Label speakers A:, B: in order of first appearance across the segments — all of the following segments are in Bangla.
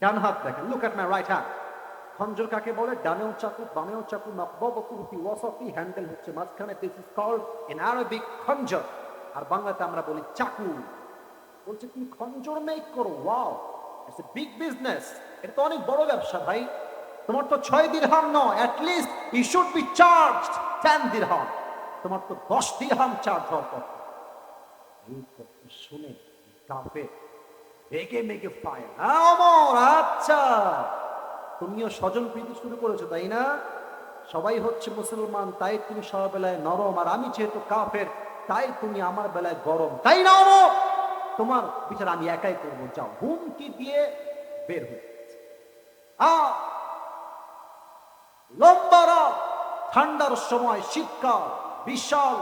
A: ডান হাত দেখেন, look at my right hand. খঞ্জর কাকে বলে? ডানেও চাকু বামেও চাকু, মাকবাবাতুহু ফি ওয়াসাতি, হ্যান্ডেল হচ্ছে মাঝখানে। This is called in Arabic খঞ্জর, আর বাংলাতে আমরা বলি চাকু। বলছে তুমি খঞ্জর মেক করো, wow, it's a big business. এটা তো অনেক বড় ব্যবসা ভাই। তোমার তো 6 দিরহাম নয়, at least you should be charged 10 দিরহাম। তোমার তো 10 দিরহাম চার্জ হওয়ার কথা। এই কথা শুনে কাফের রেগে মেগে ফায়ার। হ্যাঁ ওমর, আচ্ছা তুমিও স্বজন প্রীতি শুরু করেছো তাই না? সবাই হচ্ছে মুসলমান তাই তুমি সবার বেলায় নরম, আর আমি যেহেতু কাফের তাই তুমি আমার বেলায় গরম, তাই না ওমর? তোমার বিচার আমি একাই করবো, যাও। হুমকি দিয়ে বের হয়ে লম্বা রাত, ঠান্ডার সময়, শীতকাল, বিশাল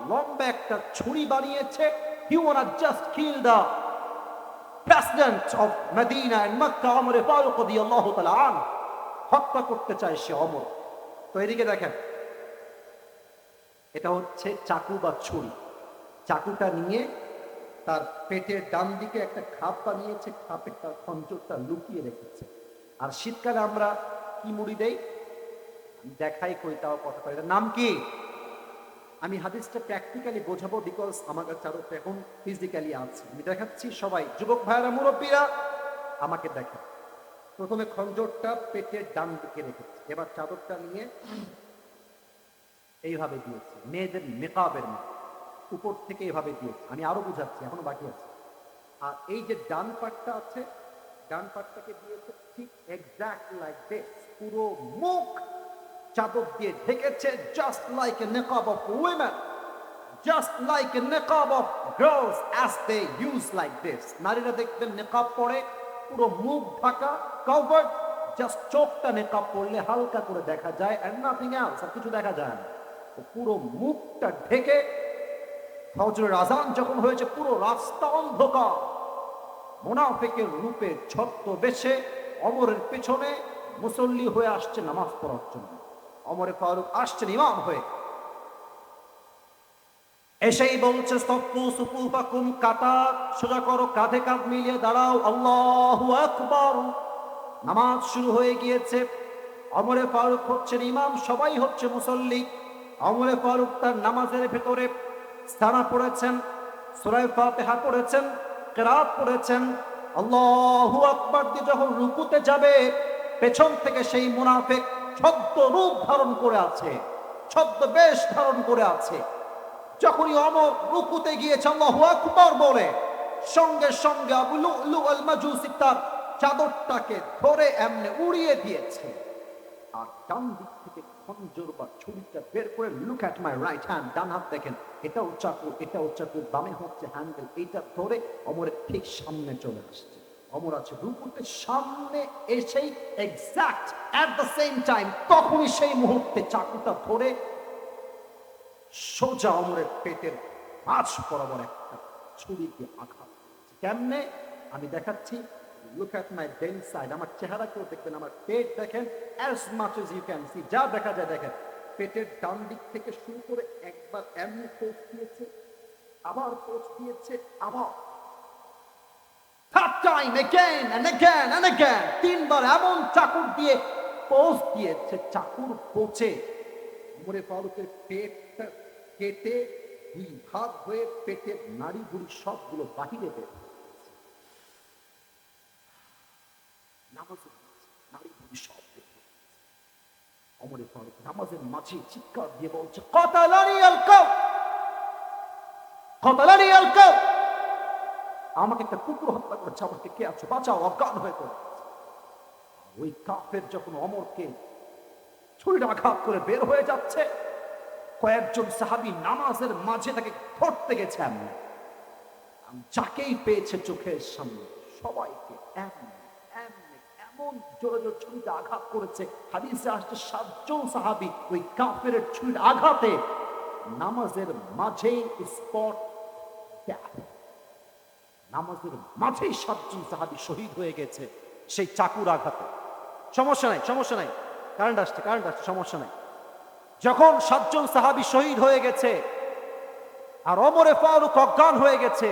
A: লম্বা একটা ছুরি বানিয়েছে। He wanna just kill the president of Medina and Mecca, Umar Faruq radiyallahu ta'ala anhu। হত্যা করতে চায় সে অমর। তো এদিকে দেখেন, এটা হচ্ছে চাকু বা ছুরি। চাকুটা নিয়ে তার পেটের ডান দিকে একটা খাপ বানিয়েছে, খাপে তার খঞ্জরটা লুকিয়ে রেখেছে। আর শীতকালে আমরা কি মুড়ি দেই? আমি দেখাই কই, তাও কথা কই। এটার নাম কি? আমি হাদিসটা প্র্যাকটিক্যালি বোঝাবো, বিকজ আমার চাদরটা এখন ফিজিক্যালি আছে। আমি দেখাচ্ছি, সবাই যুবক ভাইয়েরা, মুরব্বীরা আমাকে দেখেন। প্রথমে খঞ্জরটা পেটের ডান দিকে রেখেছে, এবার চাদরটা নিয়ে এইভাবে দিয়েছে, মেয়েদের মেকআপের মতো উপর থেকে এভাবে দিয়েছে। আমি আরো বুঝাচ্ছি, এখনো বাকি আছে। আর এই যে ডান পাটটা আছে, ডান পাটটাকে দিয়েছে ঠিক এক্সাক্ট লাইক দিস, পুরো মুখ চাদর দিয়ে ঢেকেছে, জাস্ট লাইক এ নিকাব of women, just like a নিকাব of girls as they use like this. নারীরা দেখবেন নিকাব পরে পুরো মুখ ঢাকা, কভার্ড, জাস্ট চোখটা নিকাব পরলে হালকা করে দেখা যায়, এন্ড নাথিং এলস, আর কিছু দেখা যায় না। পুরো মুখটা ঢেকে ফজরের আজান যখন হয়েছে, পুরো রাস্তা অন্ধকার, মুনাফিকের রূপে ছদ্মবেশে ওমরের পেছনে মুসল্লি হয়ে আসছে নামাজ পড়ার জন্য। ওমর ফারুক আসছেন ইমাম হয়ে, এসেই বলছে সফু সুফুফাকুম, কাতার সোজা করো, কাঁধে কাঁধ মিলিয়ে দাঁড়াও, আল্লাহু আকবার। নামাজ শুরু হয়ে গিয়েছে। ওমর ফারুক হচ্ছেন ইমাম, সবাই হচ্ছে মুসল্লি। ওমর ফারুক তার নামাজের ভেতরে সানা পড়েছেন, সূরা ফাতিহা পড়েছেন, কিরাত পড়েছেন। আল্লাহু আকবার দিয়ে যখন রুকুতে যাবে, পেছন থেকে সেই মুনাফিক ছদ্ম রূপ ধারণ করে আছে, ছদ্মবেশ ধারণ করে আছে। যখনই ওমর রুকুতে গিয়েছে আল্লাহু আকবার বলে, সঙ্গে সঙ্গে আবু লুলু আল মাজুসি তার চাদরটাকে ধরে এমনি উড়িয়ে দিয়েছে। আর ডান দিক থেকে খঞ্জর বা ছুরিটা বের করে, look at my right hand, ডান হাত দেখেন, এটাও চাকু এটাও চাকু, বামে হচ্ছে হ্যান্ডেল, এইটা ধরে অমরের ঠিক সামনে চলে আসছে। অমর আছে রুকুতে, সামনে এসেই exact at the same time, তখনই সেই মুহূর্তে চাকুটা ধরে সোজা অমরের পেটের মাঝ বরাবর একটা ছুরি দিয়ে আঘাত। কেমনে আমি দেখাচ্ছি, look at my bend side, আমার চেহারা কেউ দেখবেন, আমার পেট দেখেন, as much as you can see, যা দেখা যায় দেখেন। পেটের ডান দিক থেকে শুরু করে একবার এমনি পোস্ট দিয়েছে, আবার পোস্ট দিয়েছে, আবার third time again and again and again, তিনবার এমন চাকুর দিয়ে পোস্ট দিয়েছে, চাকুর পোচে ওমর ফারুকের পেটটা কেটে দুই ভাগ হয়ে পেটের নাড়ি বুড়ি সবগুলো বাহিরে বের হয়েছে। নামাজের নাড়ি বুড়ি সব বের হয়েছে। ওমর ফারুক নামাজের মাঝে চিৎকার দিয়ে বলছে, কাতালানি আল কাফ, কাতালানি আল কাফ, আমাকে একটা কুকুর হত্যা করেছে, আমাকে কে আছো, বাঁচাও, অজ্ঞান হয়ে পড়ে। ওই কাফের যখন ওমরকে ছুরিটা আঘাত করে বের হয়ে যাচ্ছে, কয়েকজন সাহাবী নামাজের মাঝে তাকে ধরতে গেছে, যাকেই পেয়েছে চোখের সামনে সবাইকে এমন জোরে জোরে ছুরিতে আঘাত করেছে। হাদিসে আসছে 7 জন সাহাবী ওই কাফের ছুরির আঘাতে নামাজের মাঝেই স্পট ডেথ, নামাজের মাঝেই 7 জন সাহাবী শহীদ হয়ে গেছে সেই চাকুর আঘাতে। সমস্যা নাই, সমস্যা নাই, কারেন্ট আসছে, সমস্যা নাই। যখন 7 জন সাহাবী শহীদ হয়ে গেছে আর ওমর ফারুক অজ্ঞান হয়ে গেছে,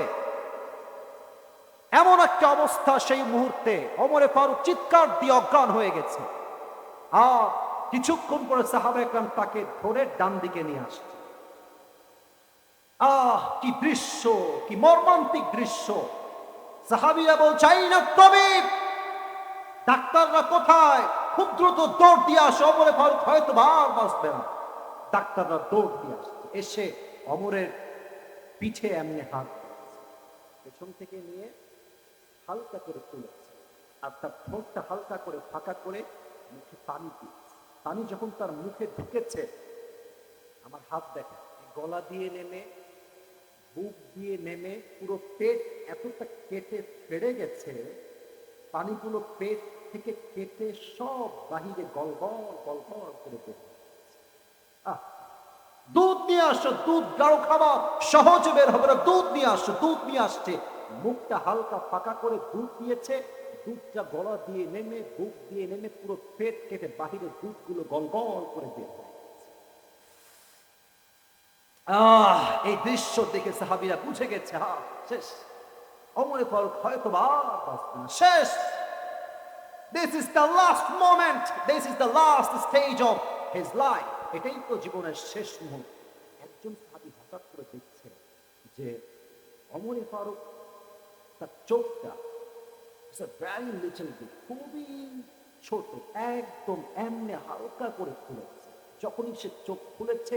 A: এমন একটা অবস্থা সেই মুহূর্তে ওমরে ফারুক চিৎকার দিয়ে অজ্ঞান হয়ে গেছে। আর কিছুক্ষণ পরে সাহাবা একরাম তাকে ধরে ডান দিকে নিয়ে আসছে। কি দৃশ্য, কি মর্মান্তিক দৃশ্য! সাহাবীরা বলছে, আইনা তাবিব, ডাক্তাররা কোথায়? খুব দ্রুত দৌড় দিয়ে আসে। ওমরে ফারুক হয়তো আর বাঁচবে না। ডাক্তাররা দৌড় দিয়ে আসছে, এসে ওমরের পিঠে এমনি হাত পেছন থেকে নিয়ে হালকা করে তুলেছে, আর তার ঠোঁটটা হালকা করে ফাঁকা করে মুখে পানি দিয়েছে। পানি যখন তার মুখে ঢুকেছে, আমার হাত দেখে গলা দিয়ে নেমে, বুক দিয়ে নেমে, পুরো পেট এতটা কেটে ফেড়ে গেছে, পানিগুলো পেট থেকে কেটে সব বাহিরে গলগল গলগল করে বের হয়ে গেছে। দুধ নিয়ে আসো, দুধ গাঢ় খাবার, সহজে বের হবে না, দুধ নিয়ে আসো। দুধ নিয়ে আসছে, মুখটা হালকা ফাঁকা করে দুধ দিয়েছে, দুধটা গলা দিয়ে নেমে, বুক দিয়ে নেমে, পুরো পেট কেটে বাহিরে দুধগুলো গলগল করে বের হয়ে গেছে। এই দৃশ্য দেখে সাহাবীরা বুঝে গেছে, শেষ। ওমরে ফারুক হয়তো আর বাঁচবে না, শেষ। This is the last moment, this is the last stage of his life. এটাই তো জীবনের শেষ মুহূর্ত। একজন সাহাবী হঠাৎ করে দেখছে যে ওমরে ফারুক তার চোখটা very little bit, খুবই ছোট, একদম এমনি হালকা করে খুলেছে। যখনই সে চোখ খুলেছে,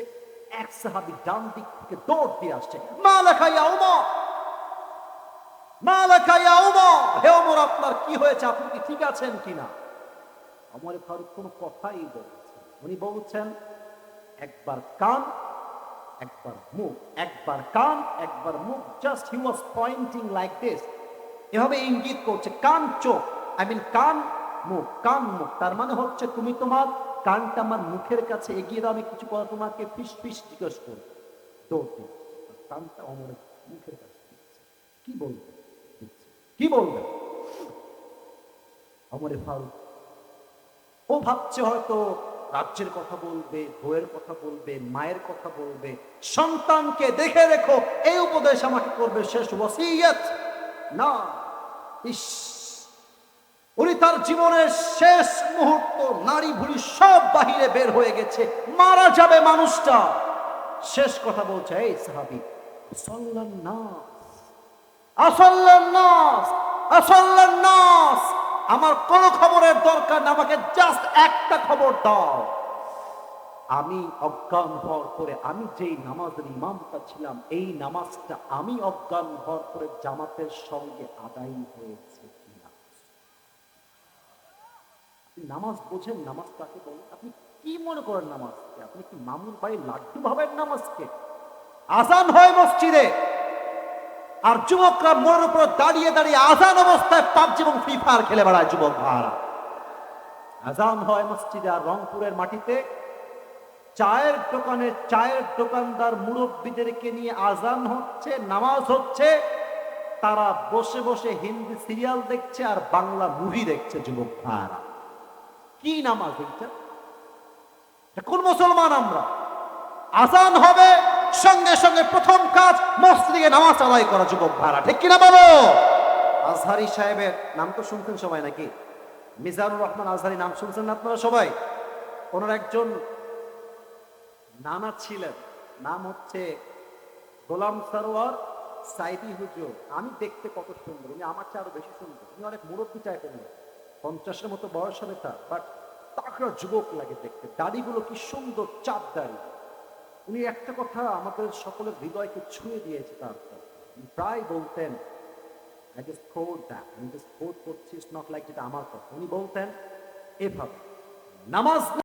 A: এক সাহাবী ডান দিক থেকে দৌড় দিয়ে আসছে, মালাকা ইয়া উমর, মালাকা ইয়া উমর, হে ওমর, আপনার কি হয়েছে? আপনি কি ঠিক আছেন কিনা? ওমরে ফারুক কোনো কথাই বলছেন। উনি বলছেন, একবার কান, একবার মুখ, একবার কান, একবার মুখ। Just he was pointing like this, এভাবে ইঙ্গিত করছে, কান চোখ, আই মিন কান মুখ, কান মুখ। তার মানে হচ্ছে তুমি তোমার কানটা আমার মুখের কাছে এগিয়ে দাও, আমি কিছু কথা তোমাকে ফিস ফিস জিজ্ঞেস করব। দৌড় দিন, কানটা আমার মুখের কাছে। কি বলবে, কি বলবে ওমরে ফারুক? ও ভাবছে হয়তো রাজ্যের কথা বলবে, বউয়ের কথা বলবে, মায়ের কথা বলবে, সন্তানকে দেখে রেখো, এই উপদেশ আমাকে করবে, শেষ ওয়াসিয়ত। না, উনি তার জীবনের শেষ মুহূর্ত, নারী ভুঁড়ি সব বাহিরে বের হয়ে গেছে, মারা যাবে মানুষটা। শেষ কথা বলছে, এই সাহাবী, আসাল্লান নাস, আসাল্লান নাস, আসাল্লান নাস, আমার কোন খবরের দরকার না, আমাকে জাস্ট একটা খবর দাও। আমি অজ্ঞান হওয়ার পরে, আমি যেই নামাজের ইমামটা ছিলাম, এই নামাজটা আমি অজ্ঞান হওয়ার পরে জামাতের সঙ্গে আদায় হয়েছে কিনা। আপনি নামাজ বোঝেন? নামাজ কাকে বলেন? আপনি কি মনে করেন নামাজকে? আপনি কি মামুর বাড়ির লাড্ডু ভাবেন নামাজকে? আজান হয় মসজিদে, আর যুবকরা মোড়ের উপর দাঁড়িয়ে দাঁড়িয়ে আজান অবস্থায় পাবজি এবং ফ্রি ফায়ার খেলে বেড়ায় যুবক ভাড়া। আজান হয় মসজিদে, আর রংপুরের মাটিতে চায়ের দোকানে চায়ের দোকানদার মুরব্বীদেরকে নিয়ে আজান হচ্ছে, নামাজ হচ্ছে, তারা বসে বসে হিন্দি সিরিয়াল দেখছে আর বাংলা মুভি দেখছে যুবক ভাড়া। কি নামাজ এটা? কোন মুসলমান আমরা? আজান হবে, সঙ্গে সঙ্গে প্রথম কাজ মসজিদে নামাজ আদায় করা যুবক ভাড়া, ঠিক কিনা বলো? আজহারি সাহেবের নাম তো শুনছেন সবাই নাকি? মিজানুর রহমান আজহারি নাম শুনছেন না আপনারা সবাই? ওনার একজন নানা ছিলেন, নাম হচ্ছে গোলাম সরোয়ার সাইদি হুজুর। আমি দেখতে কত সুন্দর, উনি আমার চেয়ে আরো বেশি সুন্দর। উনি অনেক মুরব্বী টাইপের, 50-এর মতো বয়স হবে তার, বাট তাকড়া যুবক লাগে দেখতে। দাড়িগুলো কি সুন্দর, চাপ দাড়ি। উনি একটা কথা আমাদের সকলের হৃদয়কে ছুঁয়ে দিয়েছে। তার উনি প্রায় বলতেন, I just quote that, আমি just quote করছি, it's not like যেটা আমার কথা। উনি বলতেন এভাবে, নামাজ